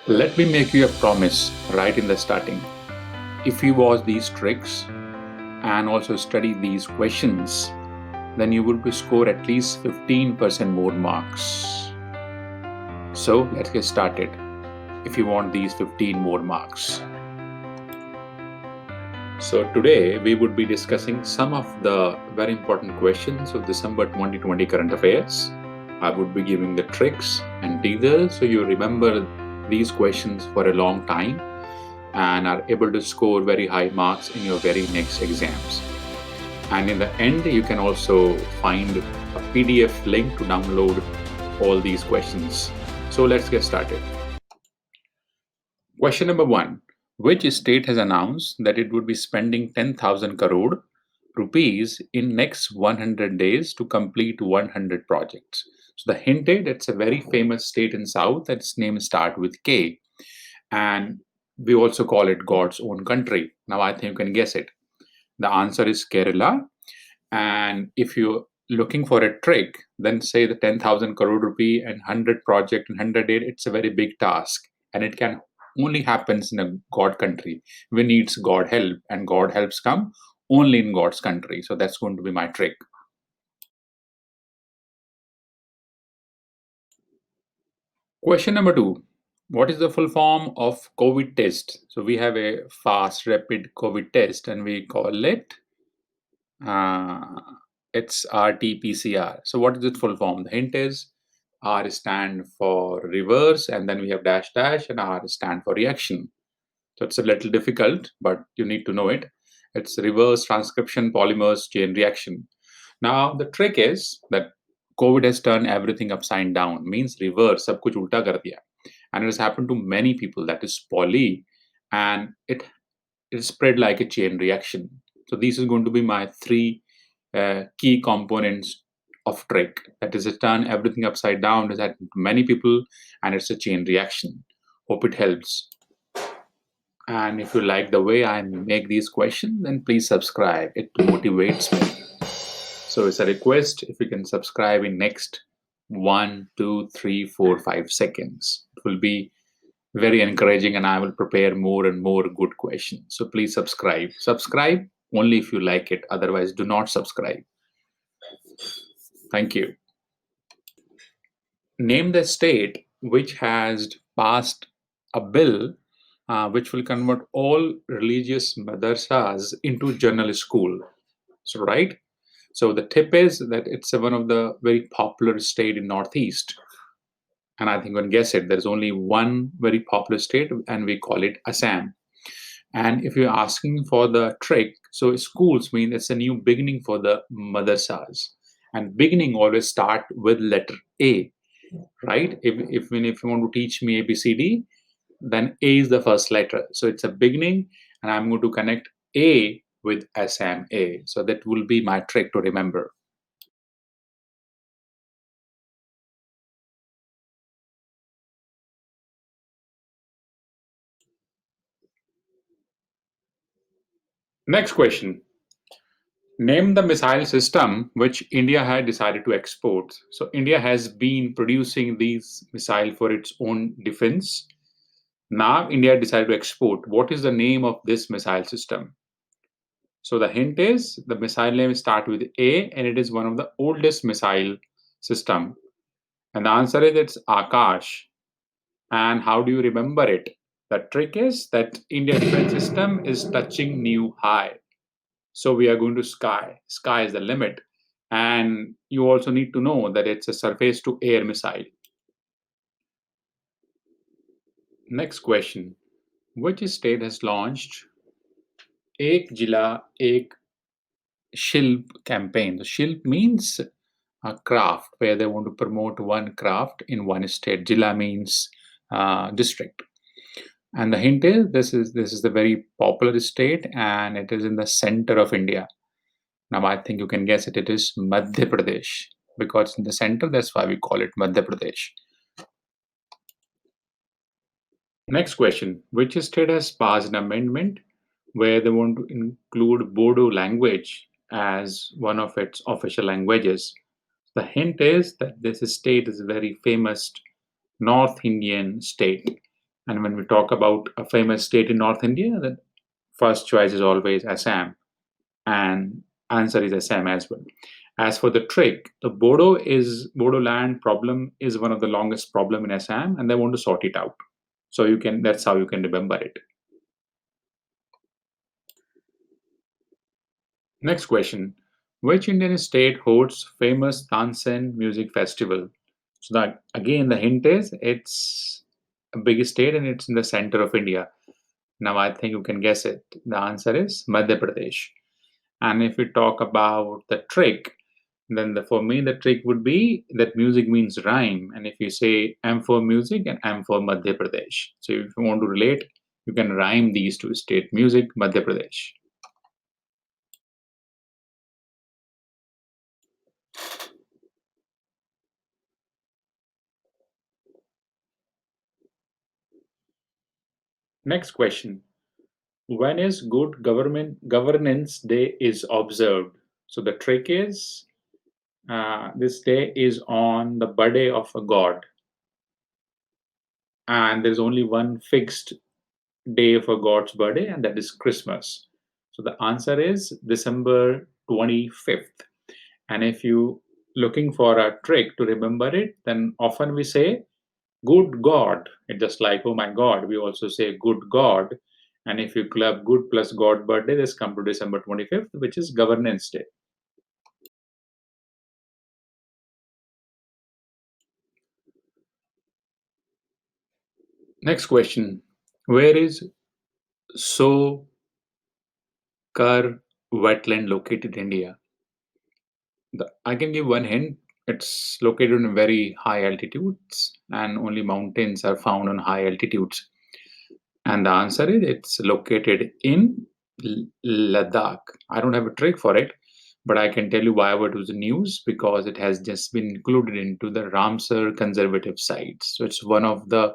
Let me make you a promise right in the starting. If you watch these tricks and also study these questions, then you will score at least 15% more marks. So let's get started if you want these 15 more marks. So today we would be discussing some of the very important questions of December 2020 current affairs. I would be giving the tricks and teasers so you remember these questions for a long time and are able to score very high marks in your very next exams. And in the end, you can also find a PDF link to download all these questions. So let's get started. Question number 1. Which state has announced that it would be spending 10,000 crore rupees in next 100 days to complete 100 projects? So the hint is it's a very famous state in South. Its name starts with K. And we also call it God's own country. Now I think you can guess it. The answer is Kerala. And if you're looking for a trick, then say the 10,000 crore rupee and 100 project and 100 days, it's a very big task. And it can only happens in a God country. We needs God help, and God helps come only in God's country. So that's going to be my trick. Question number 2. What is the full form of COVID test? So we have a fast, rapid COVID test, and we call it uh, it's RT-PCR. So what is its full form? The hint is R stand for reverse, and then we have dash dash, and R stand for reaction. So it's a little difficult, but you need to know it. It's reverse transcription polymers chain reaction. Now the trick is that COVID has turned everything upside down, means reverse, सब कुछ उल्टा कर दिया. And it has happened to many people, that is poly, and it spread like a chain reaction. So these is going to be my three key components of trick. That is, it turn everything upside down. Is that many people, and it's a chain reaction. Hope it helps. And if you like the way I make these questions, then please subscribe. It motivates me. So it's a request. If you can subscribe in next 1, 2, 3, 4, 5 seconds, it will be very encouraging, and I will prepare more and more good questions. So please subscribe. Subscribe only if you like it. Otherwise, do not subscribe. Thank you. Name the state which has passed a bill which will convert all religious madrasas into general school. So, right? So the tip is that it's one of the very popular state in Northeast. And I think you can guess it. There's only one very popular state, and we call it Assam. And if you're asking for the trick, so schools mean it's a new beginning for the madrasas. And beginning always start with letter A, right? If you want to teach me ABCD, then A is the first letter. So it's a beginning, and I'm going to connect A with Assam A. So that will be my trick to remember. Next question. Name the missile system which India had decided to export. So India has been producing these missile for its own defense. Now India decided to export. What is the name of this missile system? So the hint is the missile name start with A, and it is one of the oldest missile system. And the answer is it's Akash. And how do you remember it? The trick is that India defense system is touching new high. So we are going to sky. Sky is the limit. And you also need to know that it's a surface to air missile. Next question. Which state has launched Ek Jila Ek Shilp campaign? The Shilp means a craft where they want to promote one craft in one state. Jila means district. And the hint is this is the very popular state, and it is in the center of India. Now I think you can guess it. It is Madhya Pradesh because in the center. That's why we call it Madhya Pradesh. Next question: which state has passed an amendment where they want to include Bodo language as one of its official languages? The hint is that this state is very famous North Indian state. And when we talk about a famous state in North India, the first choice is always Assam, and answer is Assam as well. As for the trick, the Bodo land problem is one of the longest problem in Assam, and they want to sort it out. So you can that's how you can remember it. Next question: which Indian state hosts famous Tansen music festival? So that again, the hint is it's a big state and it's in the center of India. Now I think you can guess it. The answer is Madhya Pradesh. And if we talk about the trick, then for me the trick would be that music means rhyme. And if you say M for music and M for Madhya Pradesh. So if you want to relate, you can rhyme these two state music, Madhya Pradesh. Next question. When is good government governance day is observed? So the trick is this day is on the birthday of a god, and there's only one fixed day for God's birthday, and that is Christmas. So the answer is December 25th. And if you looking for a trick to remember it, then often we say good God. It's just like oh my God. We also say good God. And if you club good plus God birthday, this come to December 25th, which is Governance Day. Next question. Where is Sokar wetland located in India? I can give one hint. It's located in very high altitudes, and only mountains are found on high altitudes. And the answer is it's located in Ladakh. I don't have a trick for it, but I can tell you why it was news because it has just been included into the Ramsar conservative sites. So it's one of the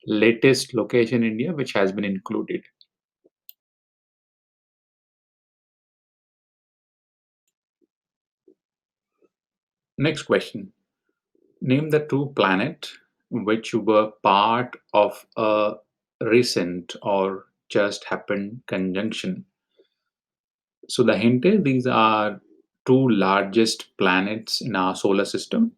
latest location in India which has been included. Next question. Name the two planet which were part of a recent or just happened conjunction. So the hint is these are two largest planets in our solar system.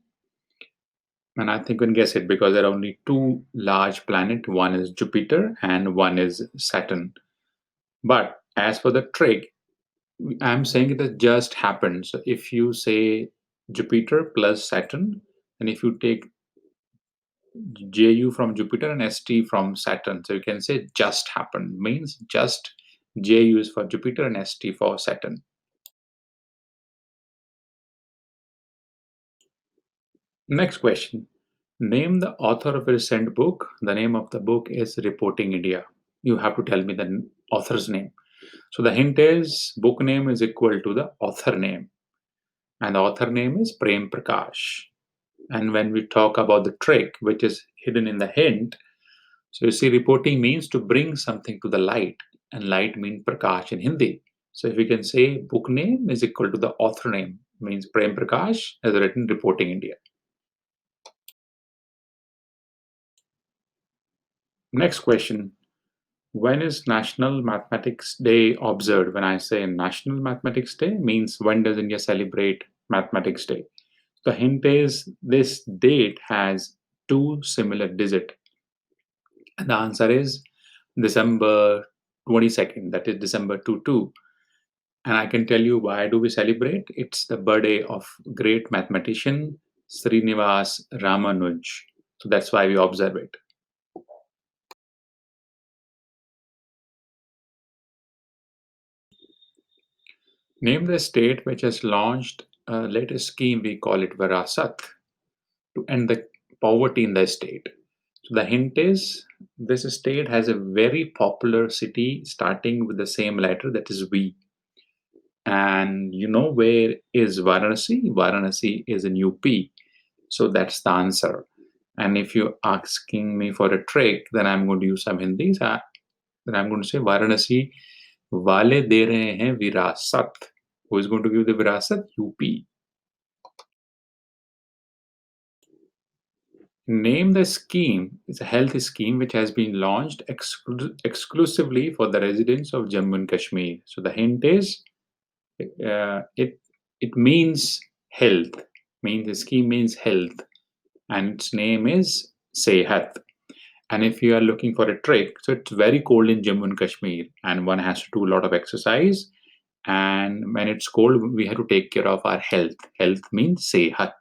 And I think we can guess it because there are only two large planets. One is Jupiter and one is Saturn. But as for the trick, I'm saying it has just happened. So if you say Jupiter plus Saturn, and if you take Ju from Jupiter and St from Saturn. So you can say just happened means just Ju is for Jupiter and St for Saturn. Next question. Name the author of a recent book. The name of the book is Reporting India. You have to tell me the author's name. So the hint is book name is equal to the author name. And the author name is Prem Prakash. And when we talk about the trick, which is hidden in the hint, so you see, reporting means to bring something to the light, and light means Prakash in Hindi. So if we can say book name is equal to the author name, means Prem Prakash has written Reporting India. Next question. When is National Mathematics Day observed? When I say National Mathematics Day, means when does India celebrate Mathematics Day? The hint is this date has two similar digits. And the answer is December 22nd, that is December 22. And I can tell you why do we celebrate? It's the birthday of great mathematician Srinivas Ramanuj. So that's why we observe it. Name the state which has launched a latest scheme, we call it Varasat, to end the poverty in the state. So the hint is this state has a very popular city starting with the same letter, that is V. And you know where is Varanasi? Varanasi is in UP. So that's the answer. And if you're asking me for a trick, then I'm going to use some Hindi. Then I'm going to say Varanasi wale de rahe hain virasat. Who is going to give the virasat? UP. Name the scheme. It's a health scheme which has been launched exclusively for the residents of Jammu and Kashmir. So the hint is it means health. Means the scheme means health, and its name is Sehat. And if you are looking for a trick, so it's very cold in Jammu and Kashmir, and one has to do a lot of exercise. And when it's cold, we have to take care of our health. Health means Sehat.